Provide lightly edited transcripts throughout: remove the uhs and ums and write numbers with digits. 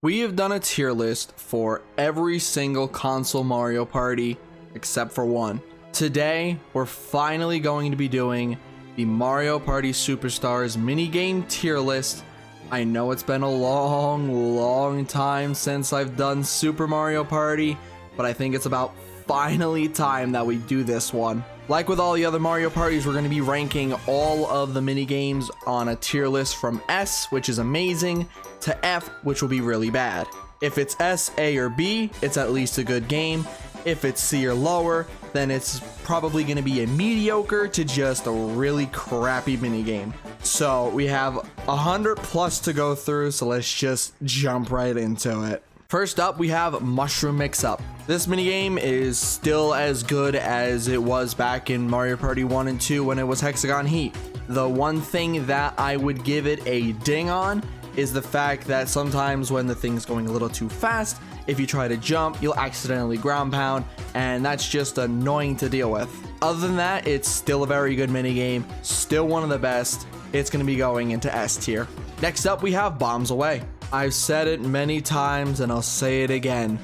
We have done a tier list for every single console Mario Party except for one. Today, we're finally going to be doing the Mario Party Superstars minigame tier list. I know it's been a long time since I've done Super Mario Party, but I think it's about finally time that we do this one. Like with all the other Mario Parties, we're going to be ranking all of the minigames on a tier list from S, which is amazing, to F, which will be really bad. If it's S, A, or B, it's at least a good game. If it's C or lower, then it's probably going to be a mediocre to just a really crappy minigame. So we have 100 plus to go through, so let's just jump right into it. First up, we have Mushroom Mix-Up. This minigame is still as good as it was back in Mario Party 1 and 2 when it was Hexagon Heat. The one thing that I would give it a ding on is the fact that sometimes when the thing's going a little too fast, if you try to jump, you'll accidentally ground pound, and that's just annoying to deal with. Other than that, it's still a very good minigame, still one of the best. It's going to be going into S tier. Next up, we have Bombs Away. I've said it many times and I'll say it again.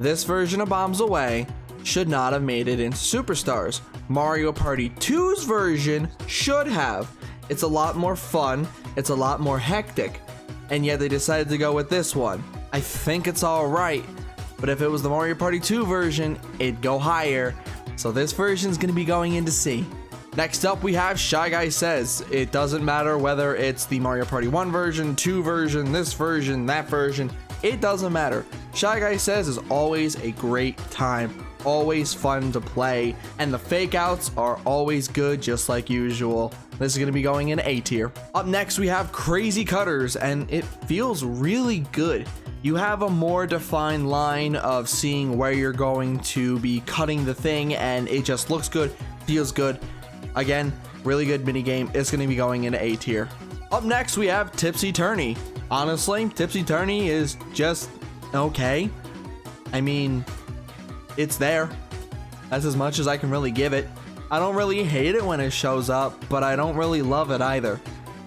This version of Bombs Away should not have made it into Superstars. Mario Party 2's version should have. It's a lot more fun, it's a lot more hectic, and yet they decided to go with this one. I think it's alright, but if it was the Mario Party 2 version, it'd go higher. So this version's gonna be going into C. Next up, we have Shy Guy Says. It doesn't matter whether it's the Mario Party 1 version, 2 version, this version, that version. It doesn't matter. Shy Guy Says is always a great time, always fun to play, and the fake outs are always good, just like usual. This is going to be going in A tier. Up next, we have Crazy Cutters, and it feels really good. You have a more defined line of seeing where you're going to be cutting the thing, and it just looks good, feels good. Again, really good minigame. It's going to be going into A tier. Up next, we have Tipsy Tourney. Honestly, Tipsy Tourney is just okay. I mean, it's there. That's as much as I can really give it. I don't really hate it when it shows up, but I don't really love it either.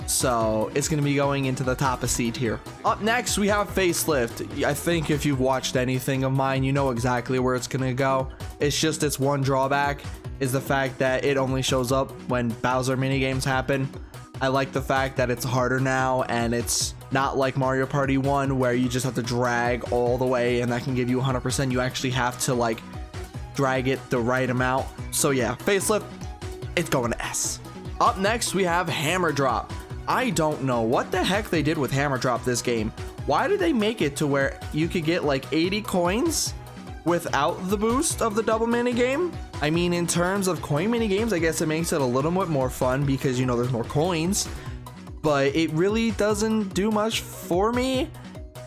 So it's going to be going into the top of C tier. Up next, we have Facelift. I think if you've watched anything of mine, you know exactly where it's going to go. It's just its one drawback is the fact that it only shows up when Bowser minigames happen. I like the fact that it's harder now, and it's not like Mario Party 1 where you just have to drag all the way and that can give you 100%. You actually have to like drag it the right amount. So yeah, Facelift, it's going to S. Up next, we have Hammer Drop. I don't know what the heck they did with Hammer Drop this game. Why did they make it to where you could get like 80 coins without the boost of the double minigame? I mean, in terms of coin minigames, I guess it makes it a little bit more fun because, you know, there's more coins, but it really doesn't do much for me.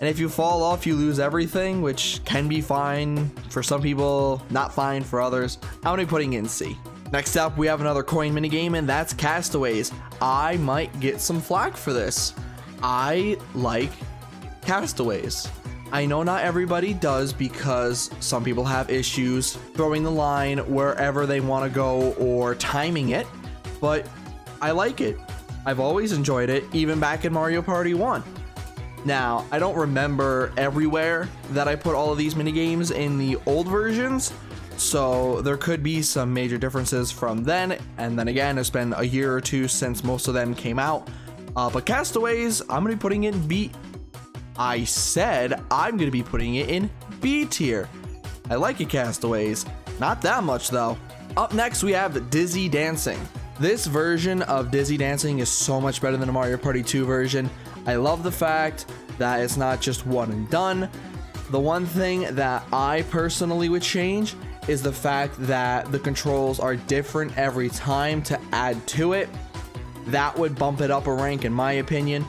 And if you fall off, you lose everything, which can be fine for some people, not fine for others. I'm gonna be putting it in C. Next up, we have another coin minigame, and that's Castaways. I might get some flack for this. I like Castaways. I know not everybody does because some people have issues throwing the line wherever they want to go or timing it, but I like it. I've always enjoyed it, even back in Mario Party 1. Now, I don't remember everywhere that I put all of these minigames in the old versions, so there could be some major differences from then, and then again, it's been a year or two since most of them came out. But Castaways, I'm going to be putting it in B. I said I'm going to be putting it in B tier. I like it, Castaways. Not that much, though. Up next, we have Dizzy Dancing. This version of Dizzy Dancing is so much better than the Mario Party 2 version. I love the fact that it's not just one and done. The one thing that I personally would change is the fact that the controls are different every time to add to it. That would bump it up a rank, in my opinion.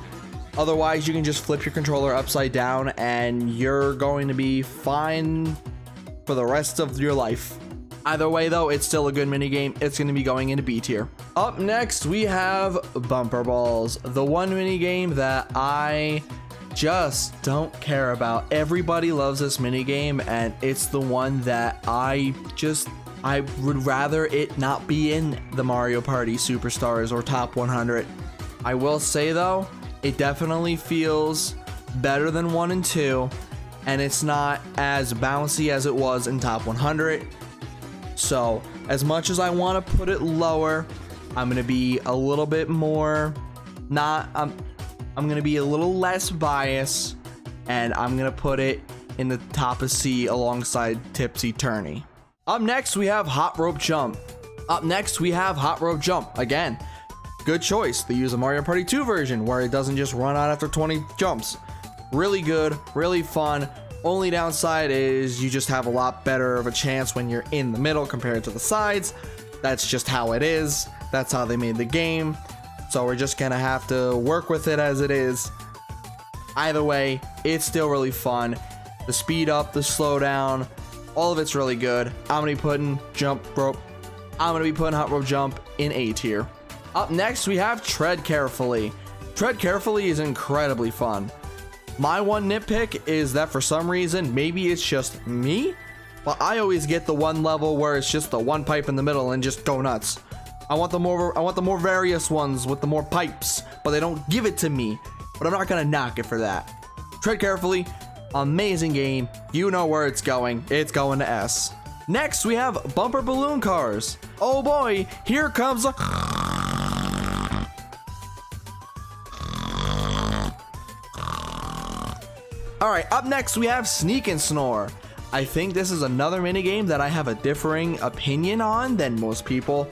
Otherwise, you can just flip your controller upside down and you're going to be fine for the rest of your life. Either way, though, it's still a good minigame. It's going to be going into B tier. Up next, we have Bumper Balls, the one minigame that I just don't care about. Everybody loves this minigame, and it's the one that I would rather it not be in the Mario Party Superstars or Top 100. I will say, though, it definitely feels better than 1 and 2, and it's not as bouncy as it was in top 100. So as much as I want to put it lower, I'm going to be a little bit more I'm going to be a little less biased, and I'm going to put it in the top of C alongside Tipsy Tourney. Up next, we have Hot Rope Jump. Again, good choice. They use a Mario Party 2 version where it doesn't just run out after 20 jumps. Really good, really fun. Only downside is you just have a lot better of a chance when you're in the middle compared to the sides. That's just how it is. That's how they made the game. So we're just gonna have to work with it as it is. Either way, it's still really fun. The speed up, the slow down, all of it's really good. I'm gonna be putting Hot Rope Jump in A tier. Up next, we have Tread Carefully. Tread Carefully is incredibly fun. My one nitpick is that for some reason, maybe it's just me, but I always get the one level where it's just the one pipe in the middle and just go nuts. I want the more various ones with the more pipes, but they don't give it to me. But I'm not gonna knock it for that. Tread Carefully, amazing game. You know where it's going. It's going to S. Next, we have Bumper Balloon Cars. Oh boy, here comes a... Alright, up next we have Sneak and Snore. I think this is another minigame that I have a differing opinion on than most people.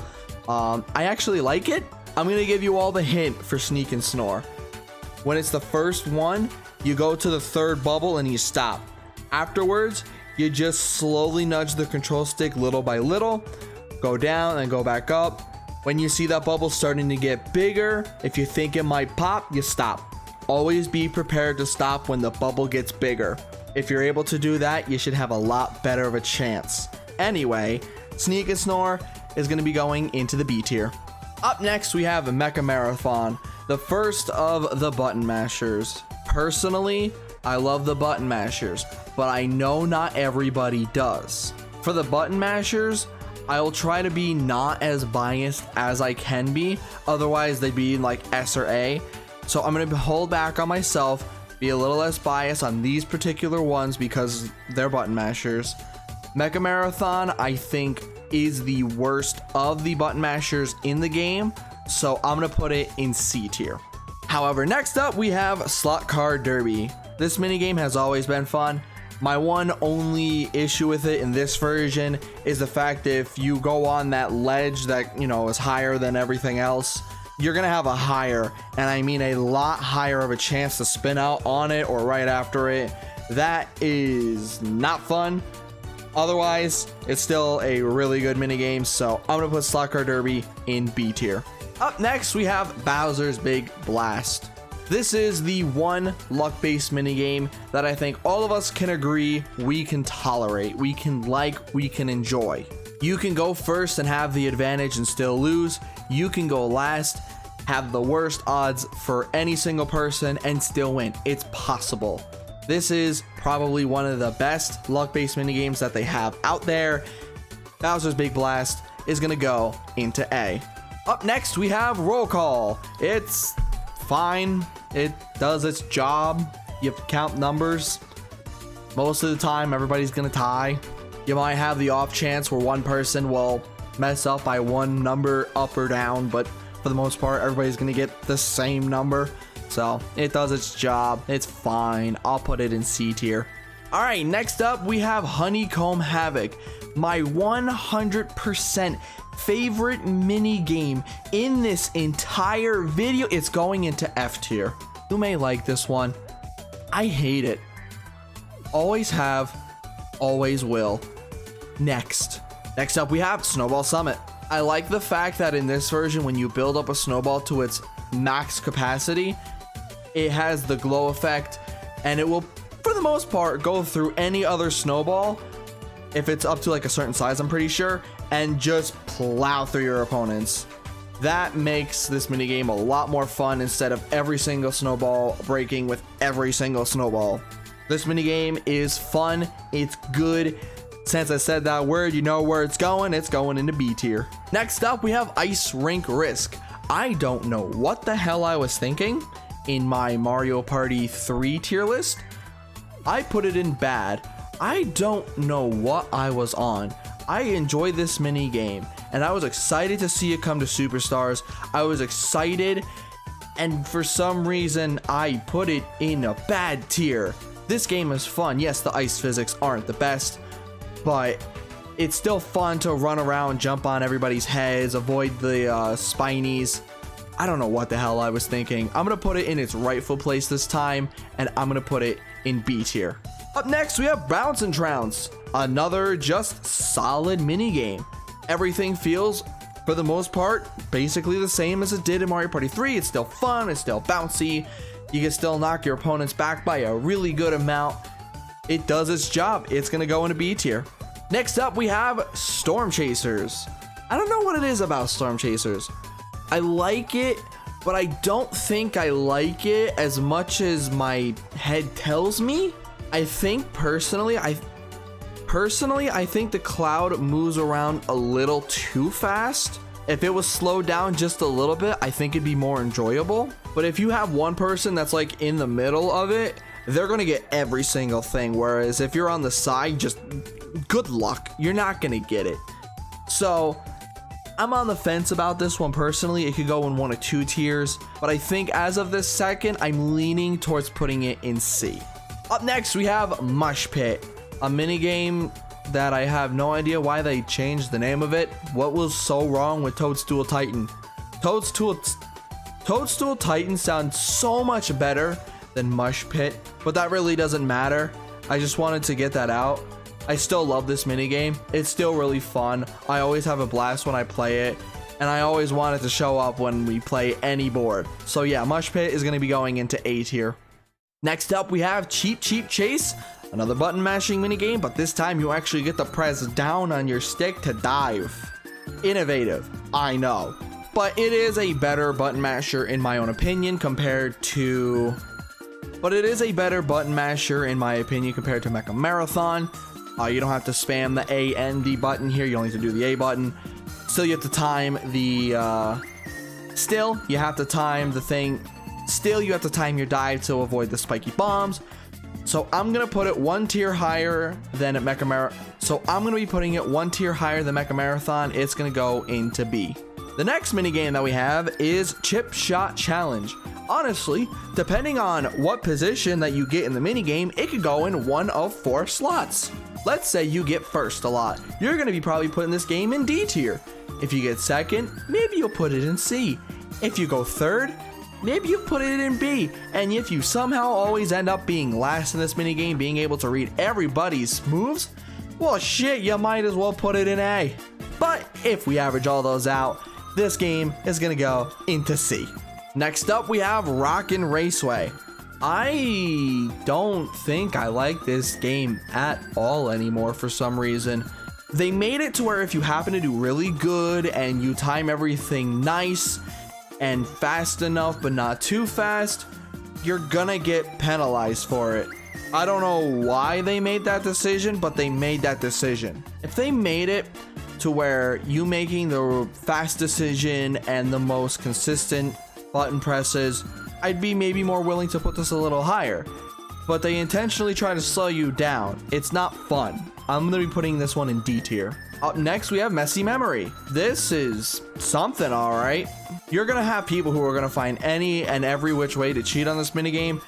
I actually like it. I'm gonna give you all the hint for Sneak and Snore. When it's the first one, you go to the third bubble and you stop. Afterwards, you just slowly nudge the control stick little by little, go down and go back up. When you see that bubble starting to get bigger, if you think it might pop, you stop. Always be prepared to stop when the bubble gets bigger. If you're able to do that, you should have a lot better of a chance. Anyway, Sneak and Snore is going to be going into the B tier. Up next, we have Mecha Marathon, the first of the button mashers. Personally, I love the button mashers, but I know not everybody does. For the button mashers, I will try to be not as biased as I can be, otherwise they'd be like S or A. So I'm going to hold back on myself, be a little less biased on these particular ones because they're button mashers. Mecha Marathon, I think, is the worst of the button mashers in the game, so I'm gonna put it in C tier. However, next up we have Slot Car Derby. This minigame has always been fun. My one only issue with it in this version is the fact that if you go on that ledge that, you know, is higher than everything else, you're gonna have a higher, and I mean a lot higher of a chance to spin out on it or right after it. That is not fun. Otherwise, it's still a really good minigame, so I'm gonna put Slot Car Derby in B tier. Up next, we have Bowser's Big Blast. This is the one luck-based minigame that I think all of us can agree we can tolerate, we can like, we can enjoy. You can go first and have the advantage and still lose. You can go last, have the worst odds for any single person and still win. It's possible. This is probably one of the best luck-based minigames that they have out there. Bowser's Big Blast is gonna go into A. Up next, we have Roll Call. It's fine. It does its job. You count numbers. Most of the time, everybody's gonna tie. You might have the off chance where one person will mess up by one number up or down, but for the most part, everybody's gonna get the same number. So it does its job. It's fine. I'll put it in C tier. All right, next up, we have Honeycomb Havoc. My 100% favorite mini game in this entire video. It's going into F tier. You may like this one. I hate it. Always have, always will. Next up we have Snowball Summit. I like the fact that in this version, when you build up a snowball to its max capacity, it has the glow effect, and it will, for the most part, go through any other snowball if it's up to like a certain size, I'm pretty sure, and just plow through your opponents. That makes this minigame a lot more fun instead of every single snowball breaking with every single snowball. This minigame is fun, it's good. Since I said that word, you know where it's going into B tier. Next up, we have Rink Risk. I don't know what the hell I was thinking. in my Mario Party 3 tier list. I put it in bad. I don't know what I was on. I enjoy this mini game, and I was excited to see it come to Superstars. I was excited, and for some reason, I put it in a bad tier. This game is fun. Yes, the ice physics aren't the best, but it's still fun to run around, jump on everybody's heads, avoid the spinies. I don't know what the hell I was thinking. I'm gonna put it in its rightful place this time, and I'm gonna put it in B tier. Up next, we have Bounce and Trounce, another just solid mini game. Everything feels, for the most part, basically the same as it did in Mario Party 3. It's still fun, it's still bouncy. You can still knock your opponents back by a really good amount. It does its job. It's gonna go into B tier. Next up, we have Storm Chasers. I don't know what it is about Storm Chasers. I like it, but I don't think I like it as much as my head tells me. I think personally, I think the cloud moves around a little too fast. If it was slowed down just a little bit, I think it'd be more enjoyable. But if you have one person that's like in the middle of it, they're gonna get every single thing. Whereas if you're on the side, just good luck. You're not gonna get it. So I'm on the fence about this one personally. It could go in 1 or 2 tiers, but I think as of this second, I'm leaning towards putting it in C. Up next, we have Mush Pit, a mini game that I have no idea why they changed the name of it. What was so wrong with Toadstool Titan? Toadstool Titan sounds so much better than Mush Pit, but that really doesn't matter. I just wanted to get that out. I still love this mini game. It's still really fun. I always have a blast when I play it, and I always want it to show up when we play any board. So yeah, Mush Pit is going to be going into A tier. Next up, we have Cheep Chase, another button mashing mini game, but this time you actually get to press down on your stick to dive. Innovative, I know, but it is a better button masher in my own opinion compared to Mecha Marathon. You don't have to spam the A and D button here. You only have to do the A button. Still, you have to time the you have to time your dive to avoid the spiky bombs. So I'm gonna put it 1 tier higher than at Mecha Marathon. So I'm gonna be putting it 1 tier higher than Mecha Marathon. It's gonna go into B. The next mini game that we have is Chip Shot Challenge. Honestly, depending on what position that you get in the mini game, it could go in 1 of 4 slots. Let's say you get first a lot. You're going to be probably putting this game in D tier. If you get second, maybe you'll put it in C. If you go third, maybe you put it in B. And if you somehow always end up being last in this mini game, being able to read everybody's moves, well shit, you might as well put it in A. But if we average all those out, this game is going to go into C. Next up, we have Rockin Raceway. I don't think I like this game at all anymore for some reason. They made it to where if you happen to do really good and you time everything nice and fast enough but not too fast, you're gonna get penalized for it. I don't know why they made that decision, but they made that decision. If they made it to where you making the fast decision and the most consistent button presses, I'd be maybe more willing to put this a little higher, but they intentionally try to slow you down. It's not fun. I'm gonna be putting this one in D tier. Up next, we have Messy Memory. This is something, all right. You're gonna have people who are gonna find any and every which way to cheat on this minigame,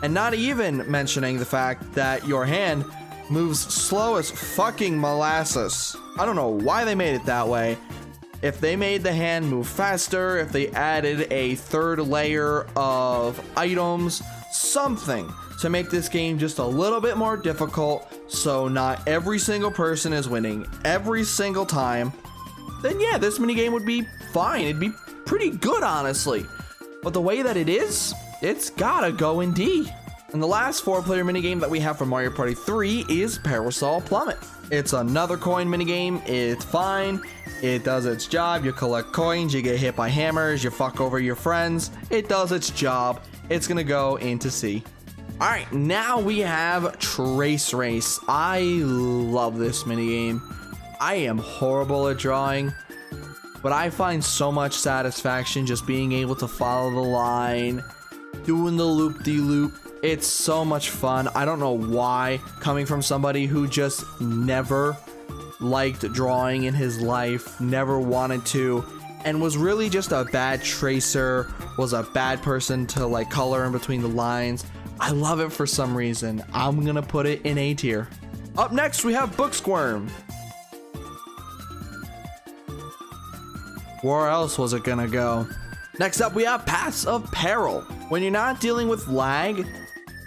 and not even mentioning the fact that your hand moves slow as fucking molasses. I don't know why they made it that way. If they made the hand move faster, if they added a 3rd layer of items, something to make this game just a little bit more difficult so not every single person is winning every single time, then yeah, this minigame would be fine. It'd be pretty good, honestly. But the way that it is, it's gotta go in D. And the last 4-player minigame that we have from Mario Party 3 is Parasol Plummet. It's another coin minigame. It's fine. It does its job. You collect coins, you get hit by hammers, you fuck over your friends. It does its job. It's gonna go into C. Alright, now we have Trace Race. I love this minigame. I am horrible at drawing, but I find so much satisfaction just being able to follow the line doing the loop-de-loop. It's so much fun. I don't know why, coming from somebody who just never liked drawing in his life, never wanted to, and was really just a bad tracer, was a bad person to like color in between the lines. I love it for some reason. I'm gonna put it in A tier. Up next, we have Booksquirm. Where else was it gonna go? Next up, we have Paths of Peril. When you're not dealing with lag,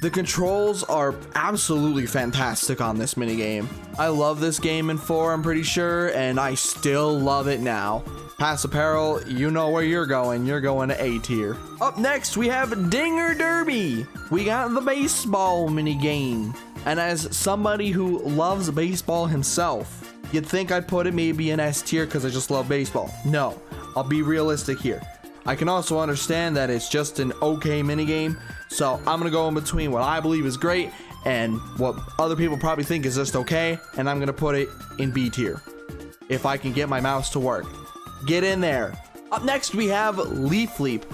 the controls are absolutely fantastic on this minigame. I love this game in 4, I'm pretty sure, and I still love it now. Paths of Peril, you know where you're going. You're going to A tier. Up next, we have Dinger Derby. We got the baseball minigame. And as somebody who loves baseball himself, you'd think I'd put it maybe in S tier because I just love baseball. No, I'll be realistic here. I can also understand that it's just an okay minigame, so I'm gonna go in between what I believe is great and what other people probably think is just okay, and I'm gonna put it in B tier if I can get my mouse to work. Get in there. Up next, we have Leep.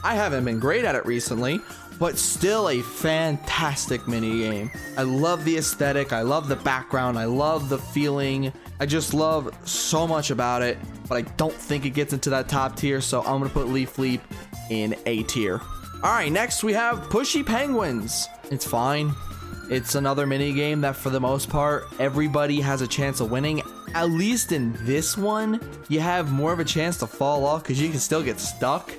I haven't been great at it recently, but still a fantastic minigame. I love the aesthetic, I love the background, I love the feeling. I just love so much about it, but I don't think it gets into that top tier, so I'm gonna put Leep in A tier. All right, next we have Pushy Penguins. It's fine. It's another minigame that for the most part, everybody has a chance of winning. At least in this one, you have more of a chance to fall off because you can still get stuck.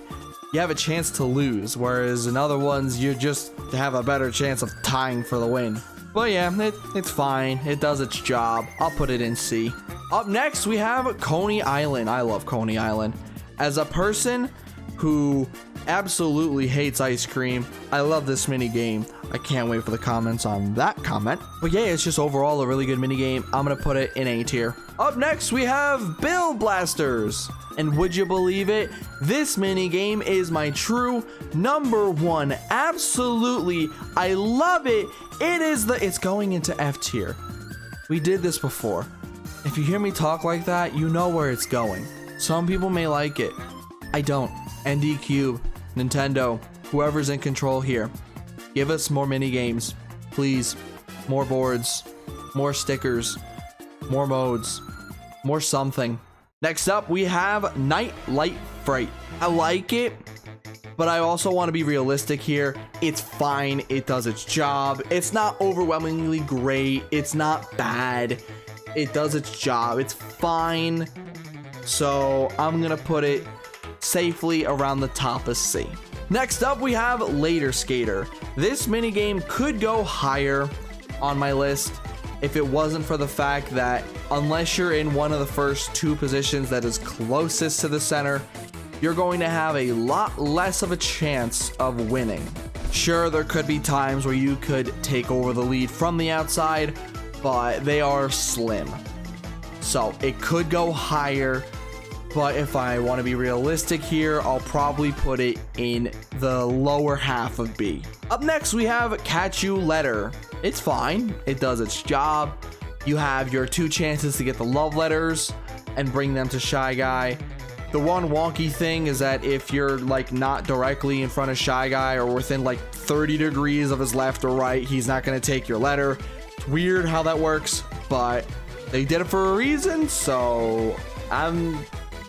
You have a chance to lose, whereas in other ones, you just have a better chance of tying for the win. But yeah, it's fine. It does its job. I'll put it in C. Up next, we have Coney Island. I love Coney Island. As a person who absolutely hates ice cream, I love this mini game. I can't wait for the comments on that comment. But yeah, it's just overall a really good mini game. I'm gonna put it in A tier. Up next, we have Bill Blasters. And would you believe it? This mini game is my true #1. Absolutely, I love it. It's going into F tier. We did this before. If you hear me talk like that, you know where it's going. Some people may like it. I don't. ND Cube, Nintendo, whoever's in control here, give us more mini games, please. More boards, more stickers, more modes, more something. Next up, we have Nightlight Fright. I like it, but I also want to be realistic here. It's fine. It does its job. It's not overwhelmingly great. It's not bad. It does its job. It's fine. So I'm going to put it safely around the top of C. Next up, we have Later Skater. This minigame could go higher on my list if it wasn't for the fact that unless you're in one of the first 2 positions that is closest to the center, you're going to have a lot less of a chance of winning. Sure, there could be times where you could take over the lead from the outside, but they are slim. So it could go higher, but if I want to be realistic here, I'll probably put it in the lower half of B. Up next, we have Catch You Letter. It's fine. It does its job. You have your 2 chances to get the love letters and bring them to Shy Guy. The one wonky thing is that if you're like not directly in front of Shy Guy or within like 30 degrees of his left or right, he's not going to take your letter. It's weird how that works, but they did it for a reason, so I'm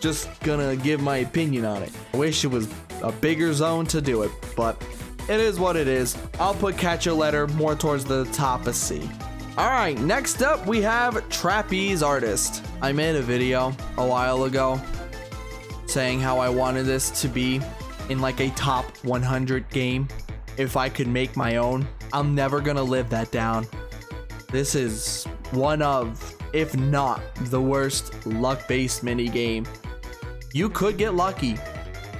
just gonna give my opinion on it. I wish it was a bigger zone to do it, but it is what it is. I'll put Catch a Letter more towards the top of C. Alright, next up we have Trapeze Artist. I made a video a while ago saying how I wanted this to be in like a top 100 game if I could make my own. I'm never gonna live that down. This is one of, if not the worst luck-based mini game. You could get lucky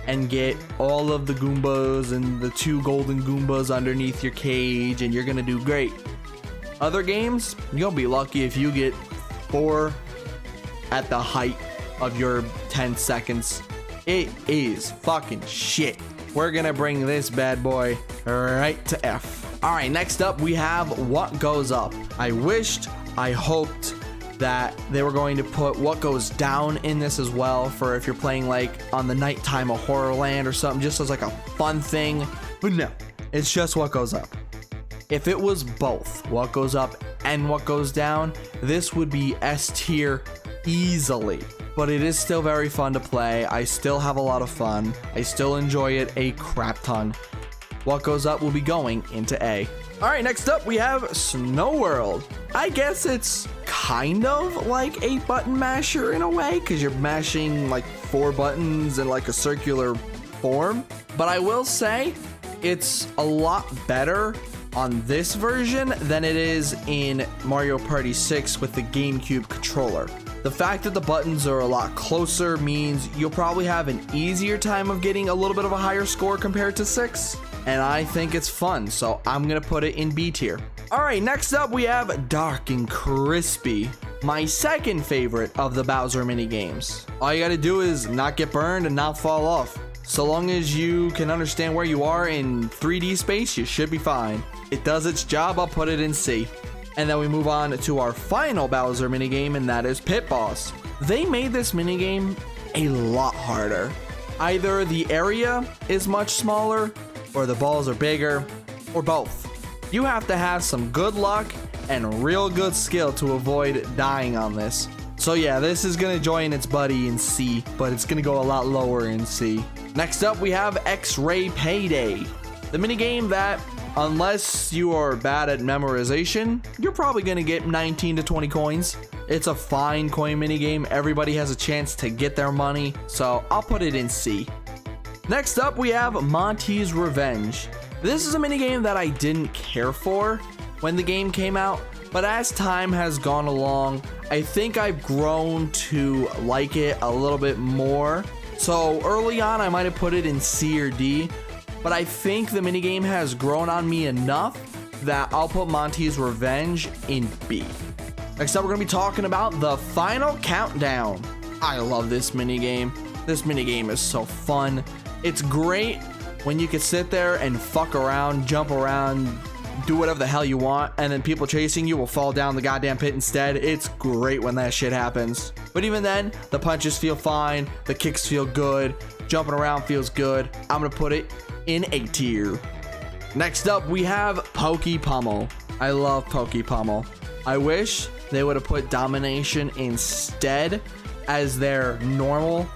and get all of the Goombas and the 2 golden Goombas underneath your cage and you're gonna do great. Other games, you'll be lucky if you get 4 at the height of your 10 seconds. It is fucking shit. We're gonna bring this bad boy right to F. Alright, next up we have What Goes Up. I hoped that they were going to put What Goes Down in this as well for if you're playing like on the nighttime of Horrorland or something, just as like a fun thing But no, it's just what goes up. If it was both what goes up and what goes down, this would be S tier easily. But it is still very fun to play. I still have a lot of fun. I still enjoy it a crap ton. What goes up will be going into A. All right, next up we have Snow World. I guess it's kind of like a button masher in a way, because you're mashing like 4 buttons in like a circular form. But I will say it's a lot better on this version than it is in Mario Party 6 with the GameCube controller. The fact that the buttons are a lot closer means you'll probably have an easier time of getting a little bit of a higher score compared to 6. And I think it's fun, so I'm gonna put it in B tier. All right, next up we have Dark and Crispy, my second favorite of the Bowser mini games. All you gotta do is not get burned and not fall off. So long as you can understand where you are in 3D space, you should be fine. It does its job, I'll put it in C. And then we move on to our final Bowser minigame, and that is Pit Boss. They made this minigame a lot harder. Either the area is much smaller, or the balls are bigger, or both. You have to have some good luck and real good skill to avoid dying on this. So yeah, this is gonna join its buddy in C, but it's gonna go a lot lower in C. Next up we have X-Ray Payday, the minigame that, unless you are bad at memorization, you're probably gonna get 19 to 20 coins. It's a fine coin minigame. Everybody has a chance to get their money, so I'll put it in C. Next up we have Monty's Revenge. This is a minigame that I didn't care for when the game came out, but as time has gone along, I think I've grown to like it a little bit more. So early on I might have put it in C or D, but I think the minigame has grown on me enough that I'll put Monty's Revenge in B. Next up we're going to be talking about the Final Countdown. I love this minigame. This minigame is so fun. It's great when you can sit there and fuck around, jump around, do whatever the hell you want, and then people chasing you will fall down the goddamn pit instead. It's great when that shit happens. But even then, the punches feel fine, the kicks feel good, jumping around feels good. I'm gonna put it in A tier. Next up, we have Pokey Pummel. I love Pokey Pummel. I wish they would have put Domination instead as their normal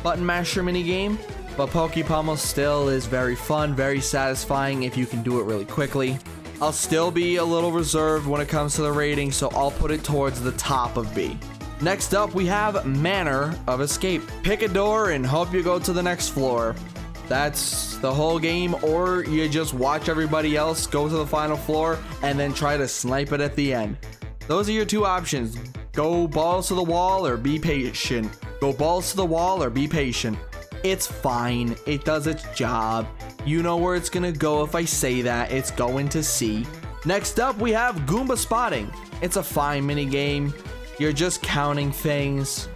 button masher minigame. But Pokey Pummel still is very fun, very satisfying if you can do it really quickly. I'll still be a little reserved when it comes to the rating, so I'll put it towards the top of B. Next up, we have Manner of Escape. Pick a door and hope you go to the next floor. That's the whole game, or you just watch everybody else go to the final floor and then try to snipe it at the end. Those are your two options. Go balls to the wall or be patient. Go balls to the wall or be patient. It's fine. It does its job. You know where it's gonna go if I say that. It's going to C. Next up, we have Goomba Spotting. It's a fine mini game. You're just counting things.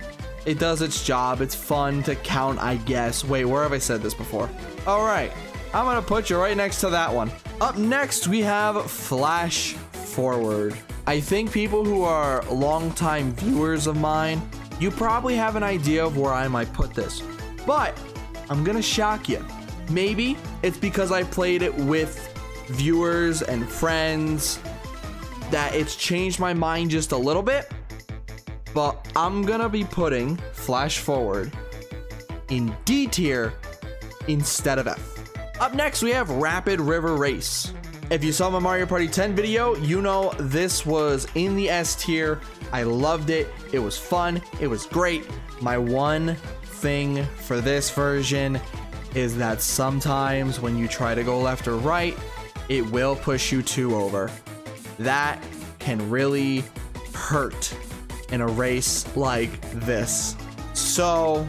It does its job. It's fun to count, I guess. Wait, where have I said this before? All right, I'm gonna put you right next to that one. Up next, we have Flash Forward. I think people who are longtime viewers of mine, you probably have an idea of where I might put this. But I'm gonna shock you. Maybe it's because I played it with viewers and friends that it's changed my mind just a little bit. But I'm gonna be putting Flash Forward in D tier instead of F. Up next, we have Rapid River Race. If you saw my Mario Party 10 video, you know this was in the S tier. I loved it. It was fun. It was great. My one thing for this version is that sometimes when you try to go left or right, it will push you 2 over. That can really hurt in a race like this. So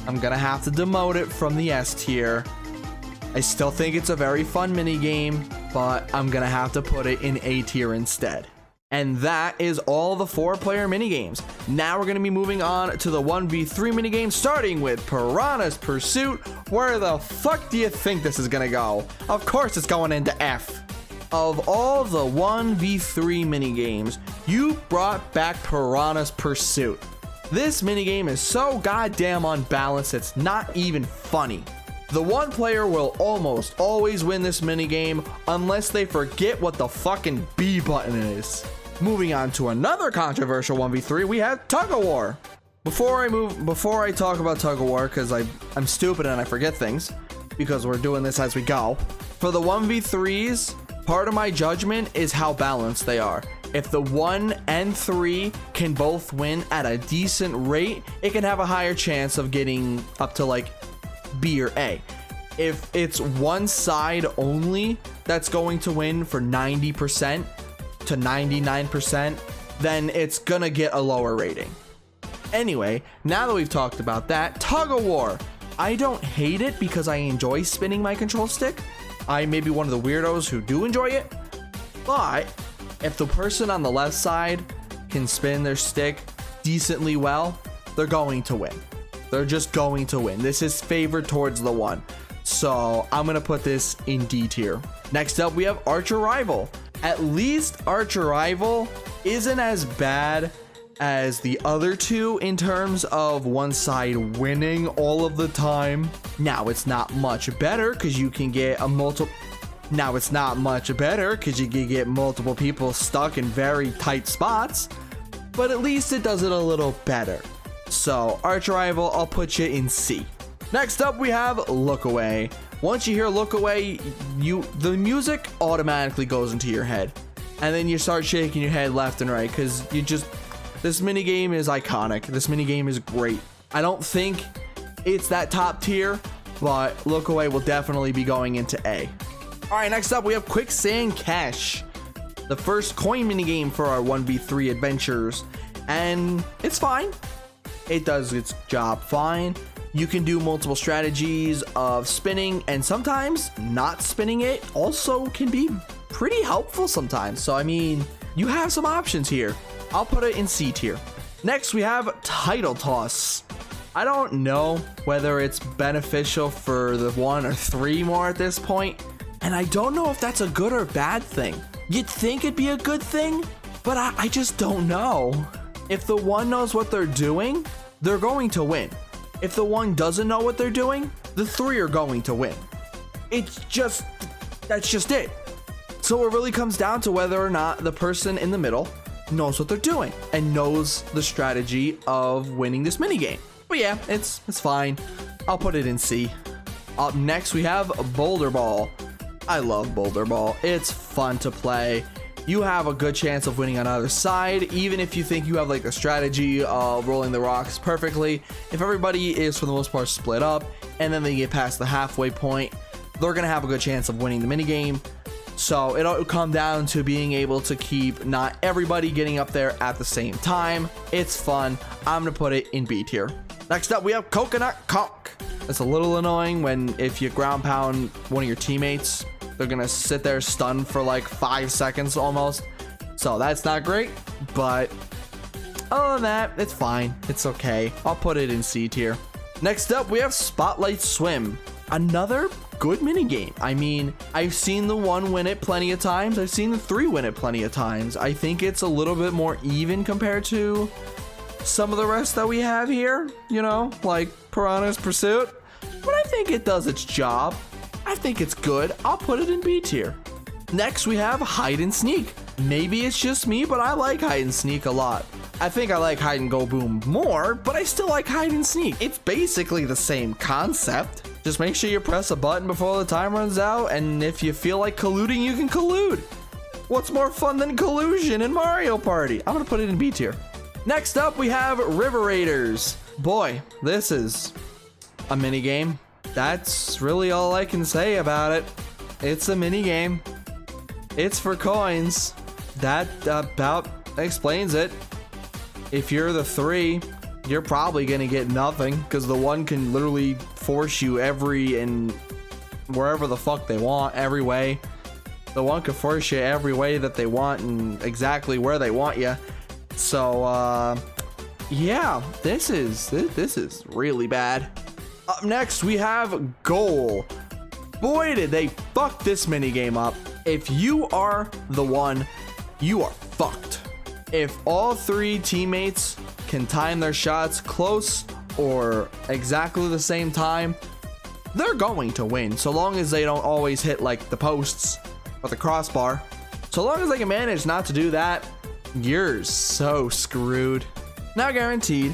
I'm gonna have to demote it from the S tier. I still think it's a very fun mini game, but I'm gonna have to put it in A tier instead. And that is all the 4-player minigames. Now we're going to be moving on to the 1v3 minigame, starting with Piranha's Pursuit. Where the fuck do you think this is going to go? Of course it's going into F. Of all the 1v3 minigames, you brought back Piranha's Pursuit. This minigame is so goddamn unbalanced, it's not even funny. The one player will almost always win this minigame unless they forget what the fucking B button is. Moving on to another controversial 1v3, we have Tug of War. Before I talk about Tug of War, because I'm stupid and I forget things, because we're doing this as we go. For the 1v3s, part of my judgment is how balanced they are. If the 1 and 3 can both win at a decent rate, it can have a higher chance of getting up to like B or A. If it's one side only that's going to win for 90% to 99%, then it's gonna get a lower rating. Anyway, now that we've talked about that, Tug of War. I don't hate it because I enjoy spinning my control stick. I may be one of the weirdos who do enjoy it, but if the person on the left side can spin their stick decently well, they're going to win. They're just going to win. This is favored towards the one. So I'm going to put this in D tier. Next up, we have Archer Rival. At least Archer Rival isn't as bad as the other two in terms of one side winning all of the time. Now it's not much better because you can get multiple people stuck in very tight spots, but at least it does it a little better. So Archer Rival, I'll put you in C. Next up, we have Look Away. Once you hear Look Away, the music automatically goes into your head, and then you start shaking your head left and right because this minigame is iconic. This minigame is great. I don't think it's that top tier, but Look Away will definitely be going into A. All right, next up we have Quicksand Cash, the first coin minigame for our 1v3 adventures, and it's fine. It does its job fine. You can do multiple strategies of spinning, and sometimes not spinning it also can be pretty helpful sometimes. So I mean, you have some options here. I'll put it in C tier. Next, we have Title Toss. I don't know whether it's beneficial for the 1 or 3 more at this point, and I don't know if that's a good or bad thing. You'd think it'd be a good thing, but I just don't know. If the 1 knows what they're doing, they're going to win. If the 1 doesn't know what they're doing, the 3 are going to win. That's just it. So it really comes down to whether or not the person in the middle knows what they're doing and knows the strategy of winning this minigame. But yeah, it's fine. I'll put it in C. Up next, we have Boulder Ball. I love Boulder Ball. It's fun to play. You have a good chance of winning on either side, even if you think you have like a strategy of rolling the rocks perfectly. If everybody is for the most part split up and then they get past the halfway point, they're gonna have a good chance of winning the minigame. So it'll come down to being able to keep not everybody getting up there at the same time. It's fun. I'm gonna put it in B tier. Next up, we have Coconut Conk. It's a little annoying if you ground pound one of your teammates. They're gonna sit there stunned for like 5 seconds almost. So that's not great, but other than that, it's fine. It's okay. I'll put it in C tier. Next up, we have Spotlight Swim. Another good minigame. I mean, I've seen the 1 win it plenty of times. I've seen the 3 win it plenty of times. I think it's a little bit more even compared to some of the rest that we have here, you know, like Piranha's Pursuit. But I think it does its job. I think it's good. I'll put it in B tier. Next, we have Hide and Sneak. Maybe it's just me, but I like Hide and Sneak a lot. I think I like Hide and Go Boom more, but I still like Hide and Sneak. It's basically the same concept. Just make sure you press a button before the time runs out, and if you feel like colluding, you can collude. What's more fun than collusion in Mario Party? I'm gonna put it in B tier. Next up, we have River Raiders. Boy, this is a minigame. That's really all I can say about it. It's a minigame. It's for coins. That about explains it. If you're the 3, you're probably gonna get nothing because the 1 can literally force you wherever the fuck they want, every way. The 1 can force you every way that they want and exactly where they want you. So yeah, this is really bad. Up next, we have Goal. Boy, did they fuck this minigame up. If you are the 1, you are fucked. If all 3 teammates can time their shots close or exactly the same time, they're going to win so long as they don't always hit like the posts or the crossbar. So long as they can manage not to do that, you're so screwed. Now guaranteed,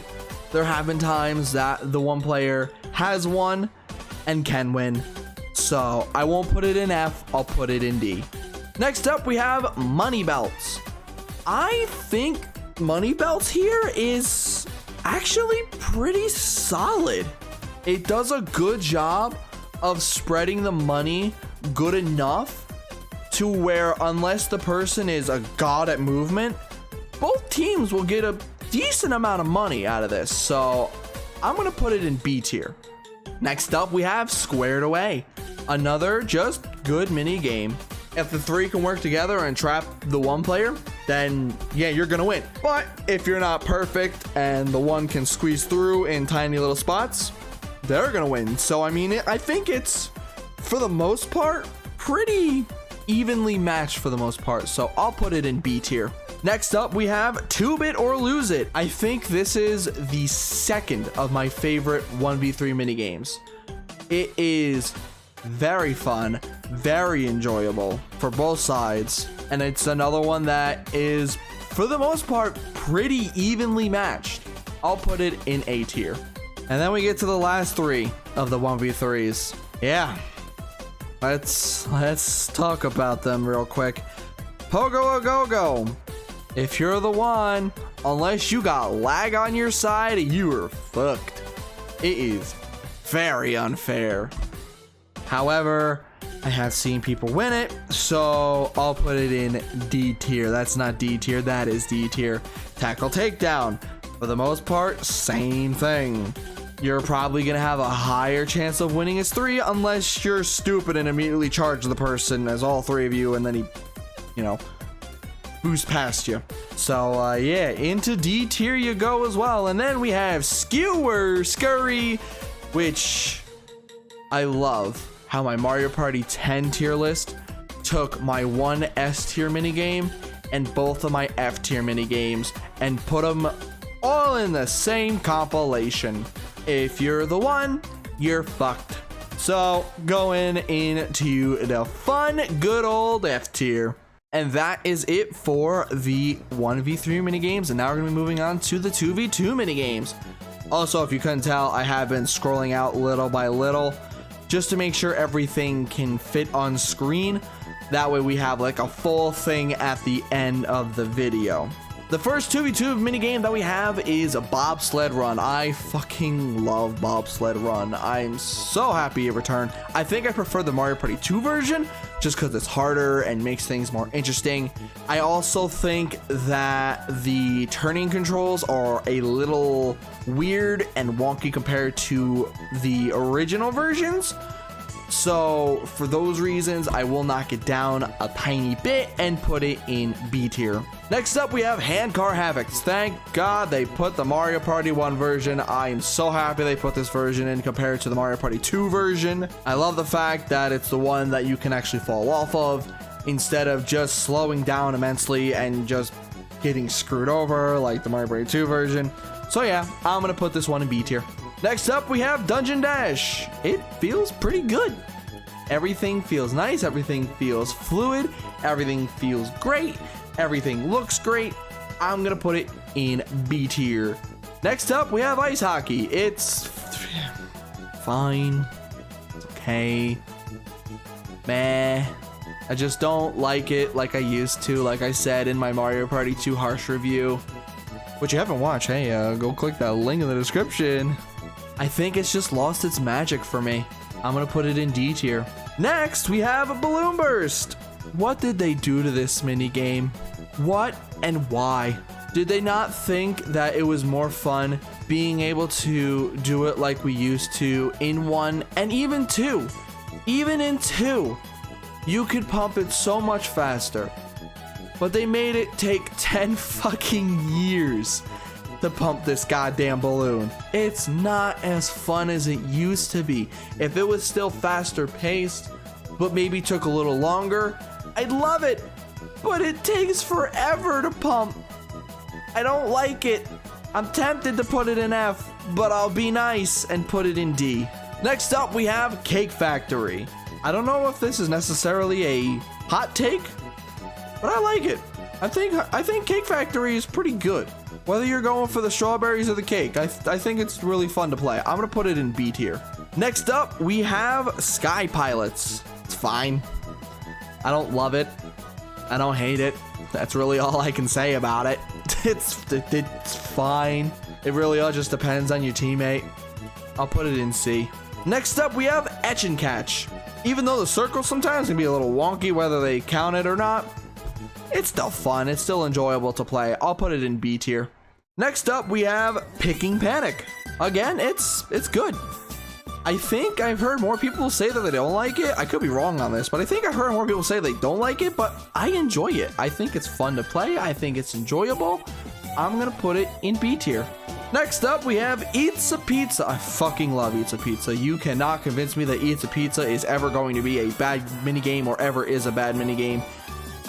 there have been times that the one player has won and can win. So I won't put it in F, I'll put it in D. Next up, we have Money Belts. I think Money Belts here is actually pretty solid. It does a good job of spreading the money good enough to where unless the person is a god at movement, both teams will get a decent amount of money out of this. So I'm gonna put it in B tier. Next up, we have Squared Away. Another just good mini game. If the three can work together and trap the one player, then yeah, you're gonna win. But if you're not perfect and the one can squeeze through in tiny little spots, they're gonna win. So I mean, I think it's, for the most part, pretty evenly matched for the most part. So I'll put it in B tier. Next up, we have 2-Bit or Lose It. I think this is the second of my favorite 1v3 minigames. It is very fun, very enjoyable for both sides, and it's another one that is, for the most part, pretty evenly matched. I'll put it in A tier. And then we get to the last three of the 1v3s. Yeah, let's talk about them real quick. Pogo a Go-Go. If you're the one, unless you got lag on your side, you are fucked. It is very unfair. However, I have seen people win it, so I'll put it in D tier. That's not D tier, that is D tier. Tackle Takedown. For the most part, same thing. You're probably gonna have a higher chance of winning as 3 unless you're stupid and immediately charge the person as all 3 of you, and then he, you know, boost past you. So yeah, into D tier you go as well. And then we have Skewer Scurry, which I love how my Mario Party 10 tier list took my one S tier minigame and both of my F tier minigames and put them all in the same compilation. If you're the one, you're fucked. So going into the fun, good old F tier. And that is it for the 1v3 minigames. And now we're going to be moving on to the 2v2 minigames. Also, if you couldn't tell, I have been scrolling out little by little just to make sure everything can fit on screen. That way we have like a full thing at the end of the video. The first 2v2 minigame that we have is a Bobsled Run. I fucking love Bobsled Run. I'm so happy it returned. I think I prefer the Mario Party 2 version just because it's harder and makes things more interesting. I also think that the turning controls are a little weird and wonky compared to the original versions. So for those reasons, I will knock it down a tiny bit and put it in B tier. Next up, we have Handcar Havoc. Thank God they put the Mario Party 1 version. I am so happy they put this version in compared to the Mario Party 2 version. I love the fact that it's the one that you can actually fall off of instead of just slowing down immensely and just getting screwed over like the Mario Party 2 version. So yeah, I'm gonna put this one in B tier. Next up, we have Dungeon Dash. It feels pretty good. Everything feels nice, everything feels fluid, everything feels great, everything looks great. I'm gonna put it in B tier. Next up, we have Ice Hockey. It's fine, it's okay, meh. I just don't like it like I used to, like I said in my Mario Party 2 harsh review, which you haven't watched. Hey, go click that link in the description. I think it's just lost its magic for me. I'm gonna put it in D tier. Next, we have a Balloon Burst. What did they do to this mini game? What and why? Did they not think that it was more fun being able to do it like we used to in 1 and even 2? Even in 2, you could pump it so much faster. But they made it take 10 fucking years to pump this goddamn balloon. It's not as fun as it used to be. If it was still faster paced, but maybe took a little longer, I'd love it. But it takes forever to pump. I don't like it. I'm tempted to put it in F, but I'll be nice and put it in D. Next up, we have Cake Factory. I don't know if this is necessarily a hot take, but I like it. I think Cake Factory is pretty good. Whether you're going for the strawberries or the cake, I think it's really fun to play. I'm gonna put it in B tier. Next up, we have Sky Pilots. It's fine. I don't love it. I don't hate it. That's really all I can say about it. It's fine. It really all just depends on your teammate. I'll put it in C. Next up, we have Etch and Catch. Even though the circles sometimes can be a little wonky whether they count it or not, it's still fun. It's still enjoyable to play. I'll put it in B tier. Next up, we have Picking Panic. Again, it's good. I think I've heard more people say that they don't like it. I could be wrong on this, but I think I've heard more people say they don't like it, but I enjoy it. I think it's fun to play. I think it's enjoyable. I'm gonna put it in B tier. Next up, we have Eats a Pizza. I fucking love Eats a Pizza. You cannot convince me that Eats a Pizza is ever going to be a bad minigame or ever is a bad minigame.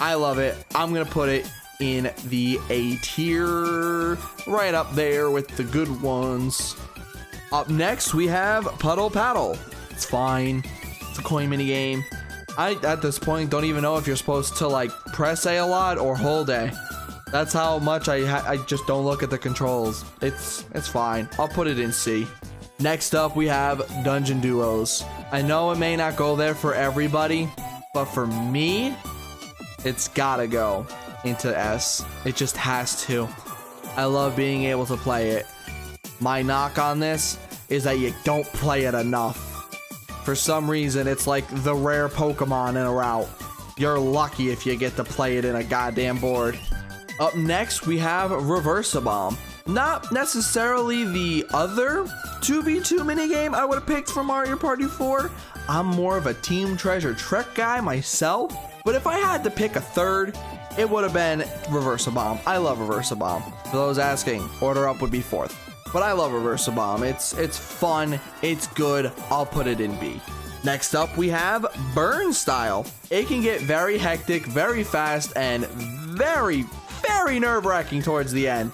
I love it. I'm gonna put it in the A tier, right up there with the good ones. Up next, we have Puddle Paddle. It's fine. It's a coin minigame. I, at this point, don't even know if you're supposed to like press A lot or hold A. That's how much I just don't look at the controls. It's fine. I'll put it in C. Next up, we have Dungeon Duos. I know it may not go there for everybody, but for me, it's gotta go into S. It just has to. I love being able to play it. My knock on this is that you don't play it enough. For some reason, it's like the rare Pokemon in a route. You're lucky if you get to play it in a goddamn board. Up next, we have Reverse-A-Bomb. Not necessarily the other 2v2 minigame I would have picked for Mario Party 4. I'm more of a Team Treasure Trek guy myself. But if I had to pick a third, it would have been Reverse-A-Bomb. I love Reverse-A-Bomb. For those asking, Order Up would be fourth. But I love Reverse-A-Bomb. It's fun. It's good. I'll put it in B. Next up, we have Burn Style. It can get very hectic, very fast, and very nerve-wracking towards the end.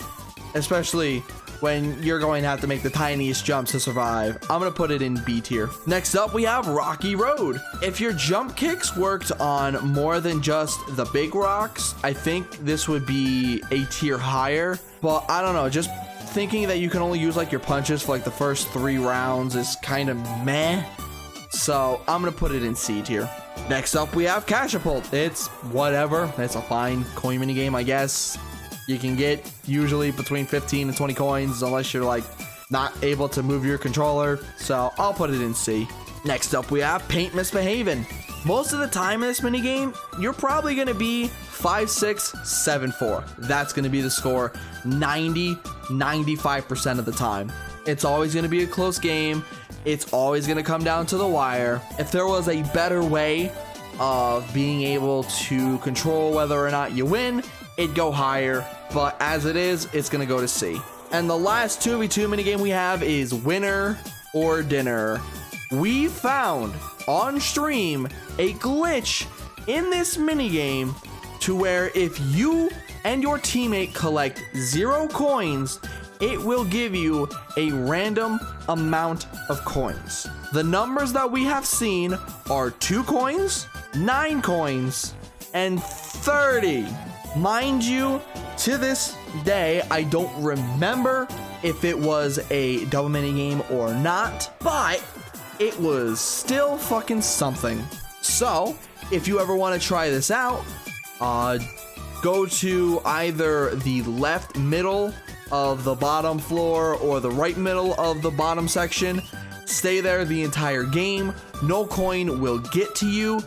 Especially when you're going to have to make the tiniest jumps to survive. I'm going to put it in B tier. Next up, we have Rocky Road. If your jump kicks worked on more than just the big rocks, I think this would be a tier higher. But I don't know, just thinking that you can only use like your punches for like the first 3 rounds is kind of meh. So I'm going to put it in C tier. Next up, we have Catapult. It's whatever. It's a fine coin minigame, I guess. You can get usually between 15 and 20 coins unless you're like not able to move your controller. So I'll put it in C. Next up, we have Paint Misbehavin'. Most of the time in this minigame, you're probably going to be 5, 6, 7, 4. That's going to be the score 95% of the time. It's always going to be a close game. It's always going to come down to the wire. If there was a better way of being able to control whether or not you win, it'd go higher. But as it is, it's going to go to C. And the last 2v2 minigame we have is Winner or Dinner. We found on stream a glitch in this minigame to where if you and your teammate collect 0 coins, it will give you a random amount of coins. The numbers that we have seen are 2 coins, 9 coins, and 30. Mind you, to this day, I don't remember if it was a double minigame or not, but it was still fucking something. So, if you ever want to try this out, go to either the left middle of the bottom floor or the right middle of the bottom section. Stay there the entire game. No coin will get to you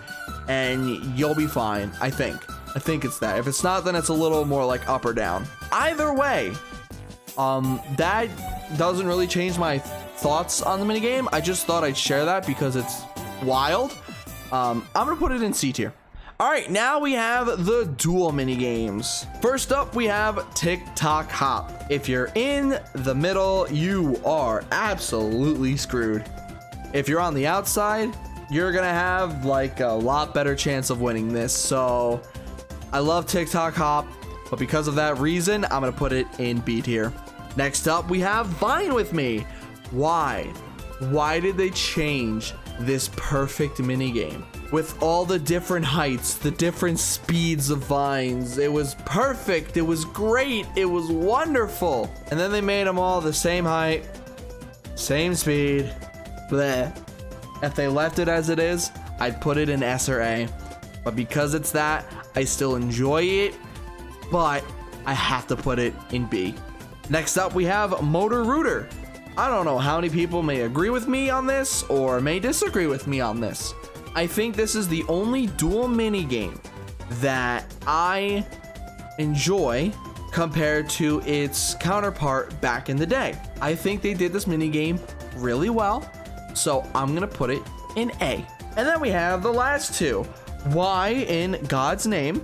and you'll be fine. I think it's that. If it's not, then it's a little more like up or down. Either way, that doesn't really change my thoughts on the minigame. I just thought I'd share that because it's wild. I'm gonna put it in C tier. All right, now we have the dual mini games. First up, we have Tick-Tock Hop. If you're in the middle, you are absolutely screwed. If you're on the outside, you're gonna have like a lot better chance of winning this. So I love Tick-Tock Hop, but because of that reason, I'm gonna put it in B tier. Next up, we have Vine With Me. Why? why did they change this perfect minigame? With all the different heights, the different speeds of vines. It was perfect. It was great. It was wonderful. And then they made them all the same height, same speed. Bleh. If they left it as it is, I'd put it in S or A. But because it's that, I still enjoy it, but I have to put it in B. Next up, we have Motor Rooter. I don't know how many people may agree with me on this or may disagree with me on this. I think this is the only dual minigame that I enjoy compared to its counterpart back in the day. I think they did this minigame really well, so I'm gonna put it in A. And then we have the last two. Why in God's name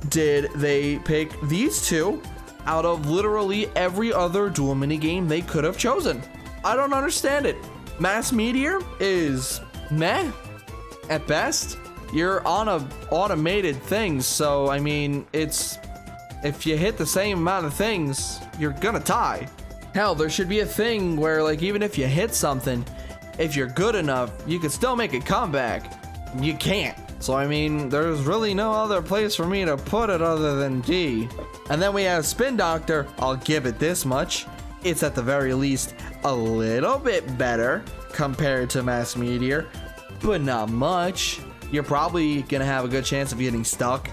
did they pick these two out of literally every other dual minigame they could have chosen? I don't understand it. Mass Meteor is meh at best. You're on a automated thing, so I mean, it's, if you hit the same amount of things, you're gonna tie. Hell, there should be a thing where, like, even if you hit something, if you're good enough, you could still make a comeback. You can't. So I mean, there's really no other place for me to put it other than D. And then we have Spin Doctor. I'll give it this much. It's at the very least a little bit better compared to Mass Meteor, but not much. You're probably gonna have a good chance of getting stuck,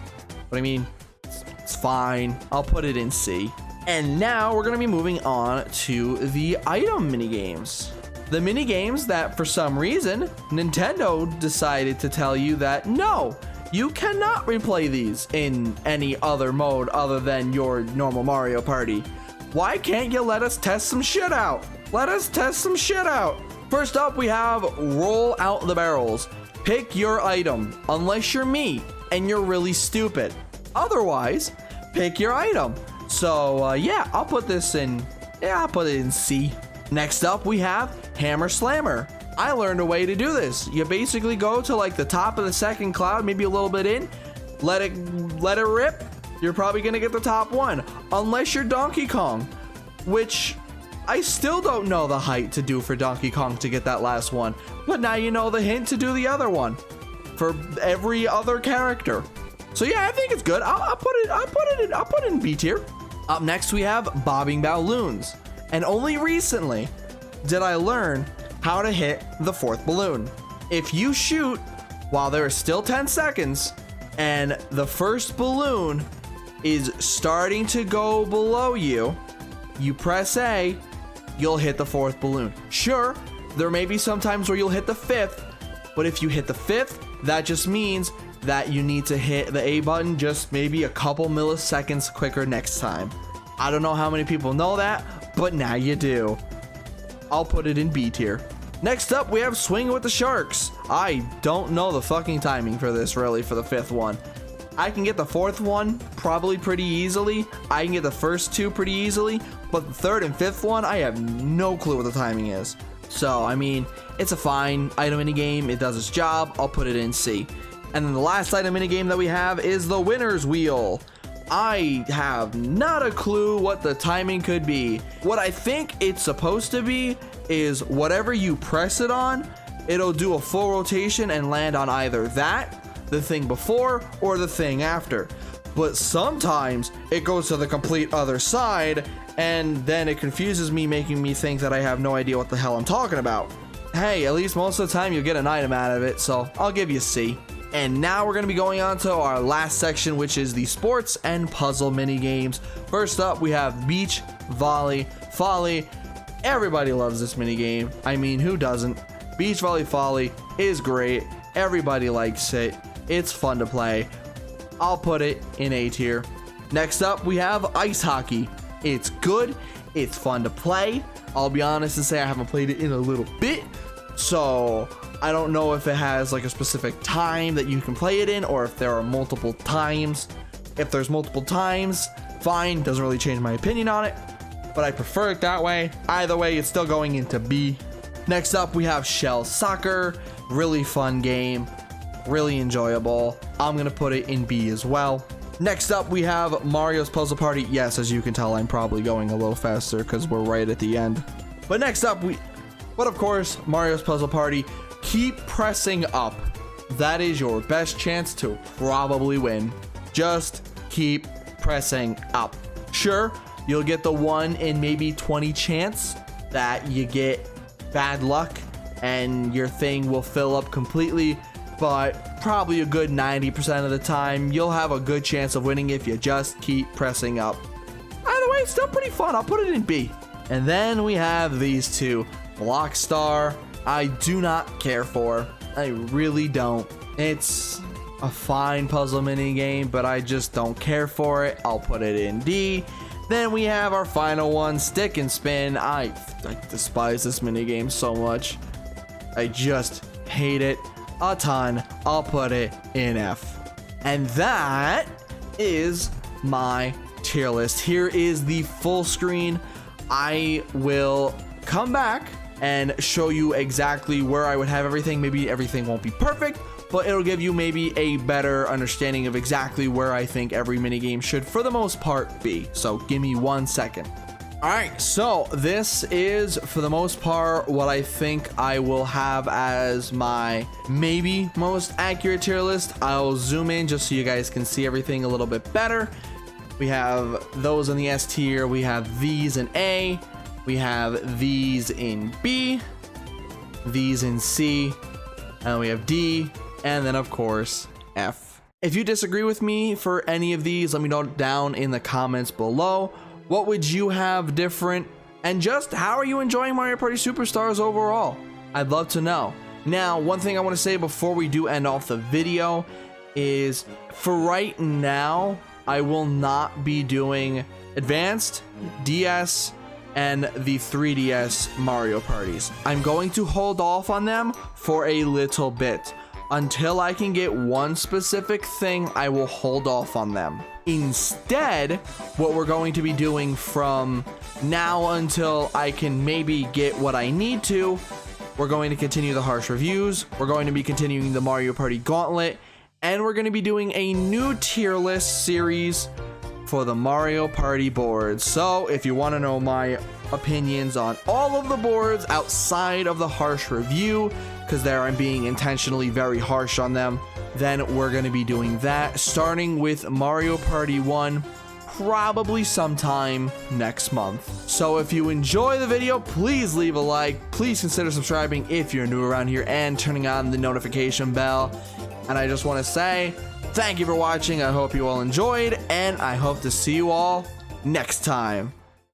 but I mean, it's fine. I'll put it in C. And now we're gonna be moving on to the item minigames. The minigames that for some reason Nintendo decided to tell you that no, you cannot replay these in any other mode other than your normal Mario Party. Why can't you let us test some shit out? Let us test some shit out. First up, we have Roll Out the Barrels. Pick your item, unless you're me and you're really stupid. Otherwise, pick your item. So yeah, I'll put this in, I'll put it in C. Next up, we have Hammer Slammer. I learned a way to do this. You basically go to like the top of the second cloud, maybe a little bit in, let it rip. You're probably gonna get the top one, unless you're Donkey Kong, which I still don't know the height to do for Donkey Kong to get that last one. But now you know the hint to do the other one for every other character. So yeah, I think it's good. I'll put it in B tier. Up next, we have Bobbing Balloons. And only recently did I learn how to hit the fourth balloon. If you shoot while there is still 10 seconds and the first balloon is starting to go below you, you press A, you'll hit the fourth balloon. Sure, there may be some times where you'll hit the fifth, but if you hit the fifth, that just means that you need to hit the A button just maybe a couple milliseconds quicker next time. I don't know how many people know that, but now you do. I'll put it in B tier. Next up, we have Swing with the Sharks. I don't know the fucking timing for this, really, for the fifth one. I can get the fourth one probably pretty easily. I can get the first two pretty easily, but the third and fifth one, I have no clue what the timing is. So, I mean, it's a fine item minigame. It does its job. I'll put it in C. And then the last item minigame that we have is the Winner's Wheel. I have not a clue what the timing could be. What I think it's supposed to be is whatever you press it on, it'll do a full rotation and land on either that, the thing before, or the thing after. But sometimes it goes to the complete other side, and then it confuses me, making me think that I have no idea what the hell I'm talking about. Hey, at least most of the time you'll get an item out of it, so I'll give you C. And now we're going to be going on to our last section, which is the sports and puzzle mini games. First up, we have Beach Volley Folly. Everybody loves this mini game. I mean, who doesn't? Beach Volley Folly is great. Everybody likes it. It's fun to play. I'll put it in A tier. Next up, we have Ice Hockey. It's good. It's fun to play. I'll be honest and say I haven't played it in a little bit, so I don't know if it has like a specific time that you can play it in, or if there are multiple times. If there's multiple times, fine, doesn't really change my opinion on it, but I prefer it that way. Either way, it's still going into B. Next up, we have Shell Soccer. Really fun game, really enjoyable. I'm gonna put it in B as well. Next up, we have Mario's Puzzle Party. Yes, as you can tell, I'm probably going a little faster because we're right at the end. But next up, But of course, Mario's Puzzle Party, keep pressing up. That is your best chance to probably win. Just keep pressing up. Sure, you'll get the 1 in maybe 20 chance that you get bad luck and your thing will fill up completely, but probably a good 90% of the time you'll have a good chance of winning if you just keep pressing up. Either way, it's still pretty fun. I'll put it in B. And then we have these two. Block Star, I do not care for. I really don't. It's a fine puzzle mini game, but I just don't care for it. I'll put it in D. Then we have our final one, Stick and Spin. I despise this mini game so much. I just hate it a ton. I'll put it in F. And that is my tier list. Here is the full screen. I will come back and show you exactly where I would have everything. Maybe everything won't be perfect, but it'll give you maybe a better understanding of exactly where I think every minigame should, for the most part, be. So give me 1 second. All right, so this is, for the most part, what I think I will have as my maybe most accurate tier list. I'll zoom in just so you guys can see everything a little bit better. We have those in the S tier. We have these in A. We have these in B, these in C, and we have D, and then of course F. If you disagree with me for any of these, let me know down in the comments below. What would you have different? And just how are you enjoying Mario Party Superstars overall? I'd love to know. Now, one thing I want to say before we do end off the video is, for right now, I will not be doing Advanced, DS, and the 3DS Mario parties. I'm going to hold off on them for a little bit. Until I can get one specific thing, I will hold off on them. Instead, what we're going to be doing from now until I can maybe get what I need to, we're going to continue the harsh reviews, we're going to be continuing the Mario Party Gauntlet, and we're going to be doing a new tier list series for the Mario Party boards. So if you want to know my opinions on all of the boards outside of the harsh review, because there I'm being intentionally very harsh on them, then we're going to be doing that, starting with Mario Party 1 probably sometime next month. So if you enjoy the video, please leave a like, please consider subscribing if you're new around here, and turning on the notification bell. And I just want to say thank you for watching. I hope you all enjoyed, and I hope to see you all next time.